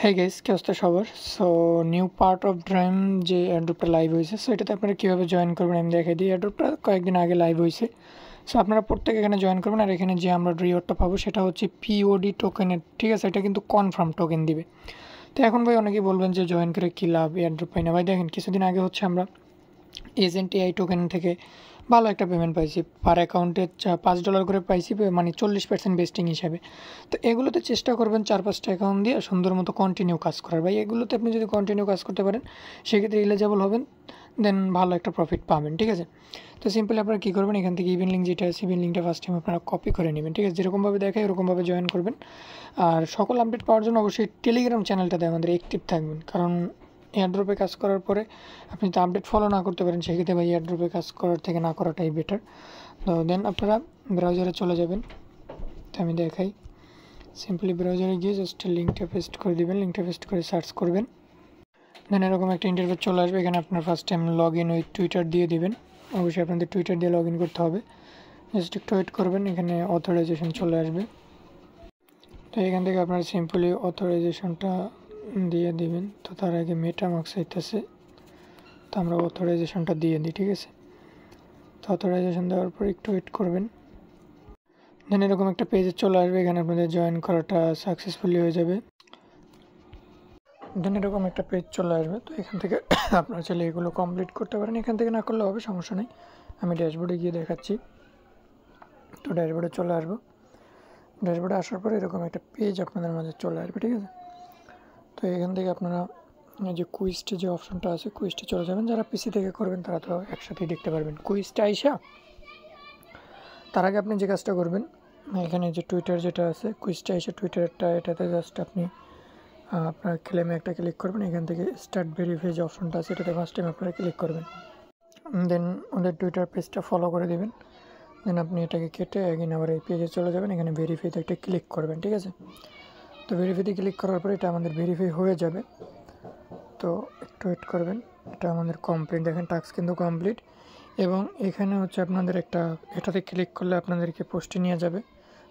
হ্যাঁ গাইস, কি অবস্থা সবার? So new part of dream যে এয়ারড্রপটা লাইভ হয়েছে, সো এটাতে আপনারা কীভাবে জয়েন করবেন আমি দেখাই দিই। এয়ারড্রপটা কয়েকদিন আগে লাইভ হয়েছে। সো আপনারা প্রত্যেকে এখানে জয়েন করবেন, আর এখানে যে আমরা রিওয়ার্ডটা পাবো সেটা হচ্ছে পিওডি টোকেনের, ঠিক আছে? এটা কিন্তু কনফার্ম টোকেন দিবে। তো এখন ভাই অনেকেই বলবেন যে জয়েন করে কী লাভ, এয়ারড্রপ পাই না। ভাই দেখেন, কিছুদিন আগে হচ্ছে আমরা এজেন্ট এআই টোকেন থেকে ভালো একটা পেমেন্ট পাইছি, পার অ্যাকাউন্টে $5 করে পাইছি, মানে 40% বেস্টিং হিসাবে। তো এগুলোতে চেষ্টা করবেন 4-5টা অ্যাকাউন্ট দিয়ে সুন্দর মতো কন্টিনিউ কাজ করার। ভাই এগুলোতে আপনি যদি কন্টিনিউ কাজ করতে পারেন সেক্ষেত্রে এলিজেবল হবেন, দেন ভালো একটা প্রফিট পাবেন, ঠিক আছে? তো সিম্পলি আপনারা কী করবেন, এখান থেকে ইভেন লিঙ্ক যেটা আছে, ইভেন লিঙ্কটা ফার্স্ট টাইম আপনারা কপি করে নেবেন, ঠিক আছে? যেরকমভাবে দেখায় এরকমভাবে জয়েন করবেন। আর সকল আপডেট পাওয়ার জন্য অবশ্যই টেলিগ্রাম চ্যানেলটাতে আমাদের অ্যাক্টিভ থাকবেন, কারণ এয়ারড্রপে কাজ করার পরে আপনি তো আপডেট ফলো না করতে পারেন, সেক্ষেত্রে ভাই এয়ারড্রপে কাজ করার থেকে না করাটাই বেটার। তো দেন আপনারা ব্রাউজারে চলে যাবেন। তো আমি দেখাই, সিম্পলি ব্রাউজারে গিয়ে জাস্ট লিঙ্কটা পেস্ট করে দেবেন, লিঙ্কটা পেস্ট করে সার্চ করবেন। দেন এরকম একটা ইন্টারফেস চলে আসবে। এখানে আপনার first time log in with Twitter দিয়ে দেবেন। অবশ্যই আপনাদের টুইটার দিয়ে লগ ইন করতে হবে। জাস্ট একটু ওয়েট করবেন, এখানে অথরাইজেশন চলে আসবে। তো এখান থেকে আপনার সিম্পলি অথরাইজেশনটা দিয়ে দিবেন। তো তার আগে মেটামাস্ক চাইতেছে, তো আমরা অথরাইজেশনটা দিয়ে দিই, ঠিক আছে? তো অথরাইজেশন দেওয়ার পর একটু ওয়েট করবেন। দেন এরকম একটা পেজে চলে আসবে, এখানে আপনাদের জয়েন করাটা সাকসেসফুলি হয়ে যাবে। দেন এরকম একটা পেজ চলে আসবে। তো এখান থেকে আপনারা চাইলে এগুলো কমপ্লিট করতে পারেন, এখান থেকে না করলে হবে, সমস্যা নেই। আমি ড্যাশবোর্ডে গিয়ে দেখাচ্ছি। তো ড্যাশবোর্ডে চলে আসবো। ড্যাশবোর্ডে আসার পরে এরকম একটা পেজ আপনাদের মাঝে চলে আসবে, ঠিক আছে? তো এখান থেকে আপনারা যে কুইজটি যে অপশনটা আছে, কুইজটি চলে যাবেন। যারা পিসি থেকে করবেন তারা তো একসাথেই দেখতে পারবেন কুইজটা আইসা। তার আগে আপনি যে কাজটা করবেন, এখানে যে টুইটার যেটা আছে, কুইজটা আইসা টুইটারটা, এটাতে জাস্ট আপনি আপনার ক্লেমে একটা ক্লিক করবেন। এখান থেকে স্টার্ট ভেরিফাই যে অপশনটা আছে এটাতে ফার্স্ট টাইম আপনারা ক্লিক করবেন। দেন ওদের টুইটার পেজটা ফলো করে দেবেন। দেন আপনি এটাকে কেটে একদিন আবার এই পেজে চলে যাবেন, এখানে ভেরিফাইতে একটা ক্লিক করবেন, ঠিক আছে? তো ভেরিফাইতে ক্লিক করার পরে এটা আমাদের ভেরিফাই হয়ে যাবে। তো একটু ওয়েট করবেন, এটা আমাদের কমপ্লিট। দেখেন টাস্ক কিন্তু কমপ্লিট। এবং এখানে হচ্ছে আপনাদের একটা, এটাতে ক্লিক করলে আপনাদেরকে পোস্টে নিয়ে যাবে।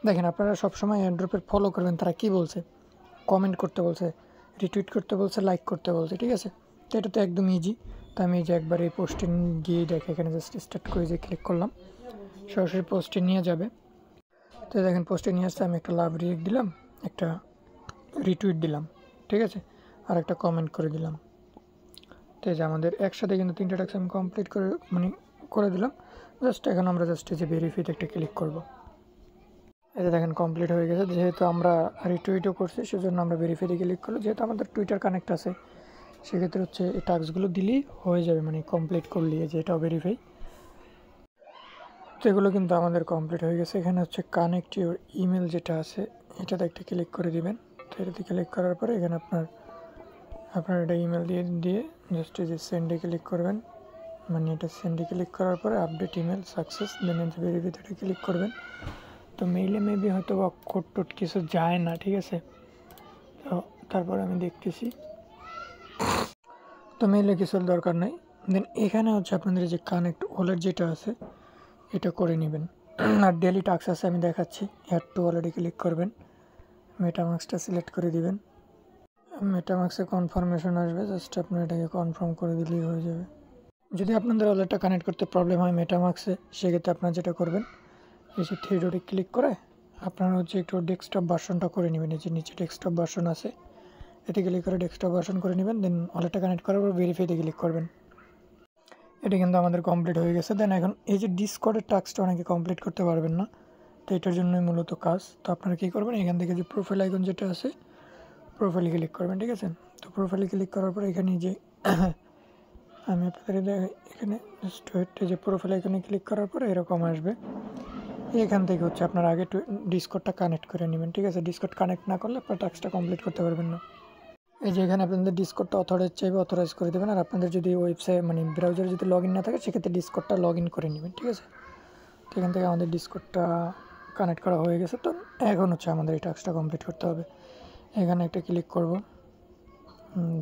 দেখেন আপনারা সবসময় এয়ারড্রপের ফলো করবেন, তারা কী বলছে, কমেন্ট করতে বলছে, রিটুইট করতে বলছে, লাইক করতে বলছে, ঠিক আছে? তো এটা তো একদম ইজি। তো আমি যে একবার এই পোস্টে গিয়ে দেখে এখানে জাস্ট স্টার্ট করে যে ক্লিক করলাম, সরাসরি পোস্টে নিয়ে যাবে। তো দেখেন পোস্টে নিয়ে আসতে আমি একটা লাভ রিয়েক্ট দিলাম, একটা রিটুইট দিলাম, ঠিক আছে? আর একটা কমেন্ট করে দিলাম। তো এই যে আমাদের একসাথে কিন্তু 3টা টাস্ক আমি কমপ্লিট করে দিলাম। জাস্ট এখন আমরা জাস্ট এই যে ভেরিফাইতে একটা ক্লিক করব। এই যে দেখেন কমপ্লিট হয়ে গেছে। যেহেতু আমরা রিটুইটও করছি সেজন্য আমরা ভেরিফাইতে ক্লিক করলো। যেহেতু আমাদের টুইটার কানেক্ট আছে সেক্ষেত্রে হচ্ছে এই টাস্কগুলো দিলেই হয়ে যাবে, মানে কমপ্লিট করলে যে এটাও ভেরিফাই। তো এগুলো কিন্তু আমাদের কমপ্লিট হয়ে গেছে। এখানে হচ্ছে কানেক্ট ইউর ইমেল যেটা আছে এটাতে একটা ক্লিক করে দিবেন। তো এটাতে ক্লিক করার পরে এখানে আপনার এটা ইমেল দিয়ে জাস্ট এই যে সেন্ডে ক্লিক করবেন। মানে এটা সেন্ডে ক্লিক করার পরে আপডেট ইমেল সাকসেস, দেন ভেরিফাইতে ক্লিক করবেন। তো মেইলে মেবি হয়তো বা কোড টোড কিছু যায় না, ঠিক আছে? তো তারপরে আমি দেখতেছি। তো মেইলে কিছুর দরকার নাই। দেন এখানে হচ্ছে আপনাদের যে কানেক্ট ওয়ালেট যেটা আছে এটা করে নেবেন। আর ডেলি টাস্ক আছে আমি দেখাচ্ছি। অ্যাড টু ওয়ালেটে ক্লিক করবেন, মেটামাস্কটা সিলেক্ট করে দিবেন। মেটামাস্কে কনফার্মেশন আসবে, জাস্ট আপনি এটাকে কনফার্ম করে দিলেই হয়ে যাবে। যদি আপনাদের ওয়ালেটটা কানেক্ট করতে প্রবলেম হয় মেটামাস্কে, সেক্ষেত্রে আপনারা যেটা করবেন, এই যে থ্রি ডটে ক্লিক করে আপনারা হচ্ছে একটু ডেস্কটপ ভার্সনটা করে নেবেন। এই যে নিচে ডেস্কটপ ভার্সন আছে, এতে ক্লিক করে ডেস্কটপ ভার্সন করে নেবেন। দেন ওয়ালেটটা কানেক্ট করার পর ভেরিফাইতে ক্লিক করবেন। এটা কিন্তু আমাদের কমপ্লিট হয়ে গেছে। দেন এখন এই যে ডিসকর্ডের টাস্কটা অনেকে কমপ্লিট করতে পারবেন না, তো এটার জন্যই মূলত কাজ। তো আপনারা কী করবেন, এখান থেকে যে প্রোফাইল আইকন যেটা আছে প্রোফাইলে ক্লিক করবেন, ঠিক আছে? তো প্রোফাইলে ক্লিক করার পর এখানে যে আমি আপনাদের এখানে যে প্রোফাইল আইকনে ক্লিক করার পরে এরকম আসবে। এখান থেকে হচ্ছে আপনার আগে ডিসকর্ডটা কানেক্ট করে নেবেন, ঠিক আছে? ডিসকর্ড কানেক্ট না করলে আপনার টাস্কটা কমপ্লিট করতে পারবেন না। এই যে এখানে আপনাদের ডিসকর্ডটা অথরাইজ চাইবে, অথরাইজ করে দেবেন। আর আপনাদের যদি ওয়েবসাইট মানে ব্রাউজারে যদি লগ ইন না থাকে সেক্ষেত্রে ডিসকর্ডটা লগ ইন করে নেবেন, ঠিক আছে? তো এখান থেকে আমাদের ডিসকর্ডটা কানেক্ট করা হয়ে গেছে। তো এখন হচ্ছে আমাদের এই টাস্কটা কমপ্লিট করতে হবে। এখানে একটা ক্লিক করব,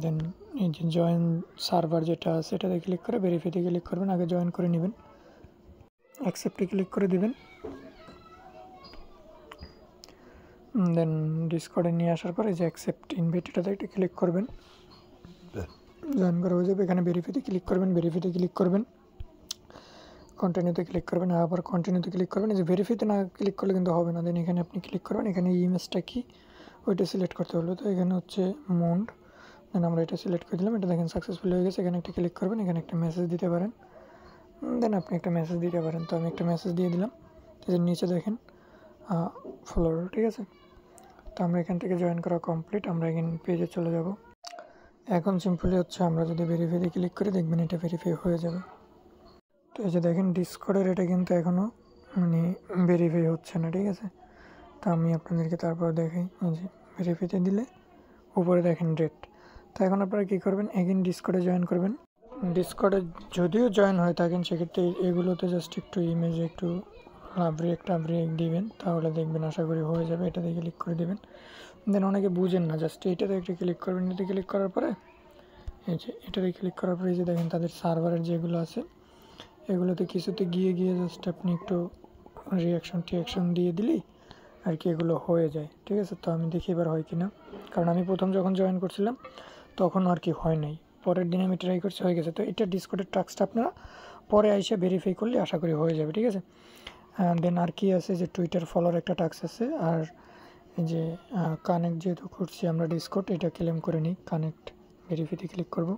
দেন এই যে জয়েন সার্ভার যেটা আছে এটাতে ক্লিক করে ভেরিফাইতে ক্লিক করবেন। আগে জয়েন করে নেবেন, অ্যাকসেপ্টে ক্লিক করে দেবেন। দেন ডিসকর্ডে নিয়ে আসার পরে যে অ্যাকসেপ্ট ইনভাইট এটাতে একটা ক্লিক করবেন, জয়েন করা হয়ে যাবে। এখানে ভেরিফাইতে ক্লিক করবেন, ভেরিফাইতে ক্লিক করবেন, কন্টিনিউতে ক্লিক করবেন, আবার কন্টিনিউতে ক্লিক করবেন। এই যে ভেরিফাইতে না ক্লিক করলে কিন্তু হবে না। দেন এখানে আপনি ক্লিক করবেন, এখানে ইমেজটা কি ওইটা সিলেক্ট করতে হলো, তো এখানে হচ্ছে মন্ড। দেন আমরা এটা সিলেক্ট করে দিলাম, এটা দেখেন সাকসেসফুল হয়ে গেছে। এখানে একটা ক্লিক করবেন, এখানে একটা মেসেজ দিতে পারেন, দেন আপনি একটা মেসেজ দিতে পারেন। তো আমি একটা মেসেজ দিয়ে দিলাম, এর নিচে দেখেন ফলোয়ার, ঠিক আছে। তো আমরা এখান থেকে জয়েন করা কমপ্লিট, আমরা এখানে পেজে চলে যাব। এখন সিম্পলি হচ্ছে আমরা যদি ভেরিফাইতে ক্লিক করি দেখবেন এটা ভেরিফাই হয়ে যাবে। তো এই যে দেখেন ডিসকর্ডের এটা কিন্তু এখনও মানে ভেরিফাই হচ্ছে না, ঠিক আছে। তো আমি আপনাদেরকে তারপর দেখাই, এই যে ভেরিফাইতে দিলে উপরে দেখেন ডেট। তো এখন আপনারা কী করবেন, এগেন ডিসকর্ডে জয়েন করবেন। ডিসকর্ডে যদিও জয়েন হয়ে থাকেন সেক্ষেত্রে এগুলোতে জাস্ট একটু ইমেজে একটু লাভ রিয়েক্ট দিবেন, তাহলে দেখবেন আশা করি হয়ে যাবে। এটাতে ক্লিক করে দেবেন। দেন অনেকে বুঝেন না, জাস্ট এইটাতে একটু ক্লিক করবেন। এটাতে ক্লিক করার পরে এই যে এটাতে ক্লিক করার পরে এই যে দেখেন তাদের সার্ভারের যেগুলো আছে এগুলোতে কিছুতে গিয়ে জাস্ট আপনি একটু টিয়াকশন দিয়ে দিলেই আর কি এগুলো হয়ে যায়, ঠিক আছে। তো আমি দেখি এবার হয় কি না, কারণ আমি প্রথম যখন জয়েন করছিলাম তখন আর কি হয় নাই, পরের দিন আমি ট্রাই করছি হয়ে গেছে। তো এটা ডিসকর্ডের টাস্কটা আপনারা পরে এসে ভেরিফাই করলে আশা করি হয়ে যাবে, ঠিক আছে। দেন আর কি আছে যে টুইটার ফলোয়ার একটা টাস্ক আছে, আর এই যে কানেক্ট যেহেতু করছি আমরা ডিসকর্ড, এটা ক্লেম করে নিই। কানেক্ট ভেরিফাইতে ক্লিক করব,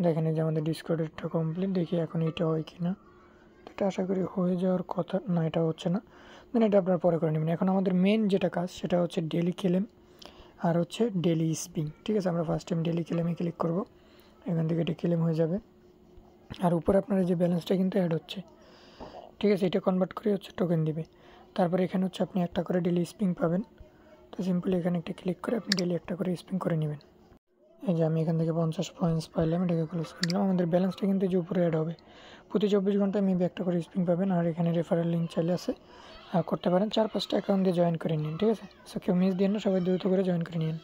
দেখেন এই যে আমাদের ডিসকর্ডেরটা কমপ্লিট। দেখি এখন এটা হয় কি না, তো এটা আশা করি হয়ে যাওয়ার কথা না, এটা হচ্ছে না। দেন এটা আপনারা পরে করে নেবেন। এখন আমাদের মেন যেটা কাজ সেটা হচ্ছে ডেলি ক্লেম আর হচ্ছে ডেলি স্পিং, ঠিক আছে। আমরা ফার্স্ট টাইম ডেলি ক্লেমে ক্লিক করব, এখান থেকে এটা ক্লেম হয়ে যাবে। আর উপরে আপনার যে ব্যালেন্সটা কিন্তু অ্যাড হচ্ছে, ঠিক আছে। এটা কনভার্ট করে হচ্ছে টোকেন দিবে। তারপরে এখানে হচ্ছে আপনি একটা করে ডেলি স্পিং পাবেন। তো সিম্পলি এখানে একটা ক্লিক করে আপনি ডেলি একটা করে স্পিং করে নেবেন। এই যে আমি এখান থেকে 50 পয়েন্টস পাইলাম, এটাকে ক্লোজ করে দিলাম। আমাদের ব্যালেন্সটা কিন্তু যে উপরে অ্যাড হবে, প্রতি 24 ঘন্টায় মেবি একটা করে স্পিং পাবেন। আর এখানে রেফারেল লিঙ্ক চাইলে আছে, করতে পারেন। 4-5টা অ্যাকাউন্ট দিয়ে জয়েন করে নিন, ঠিক আছে। সো কেউ মিস দিয়ে না, সবাই দ্রুত করে জয়েন করে নিন।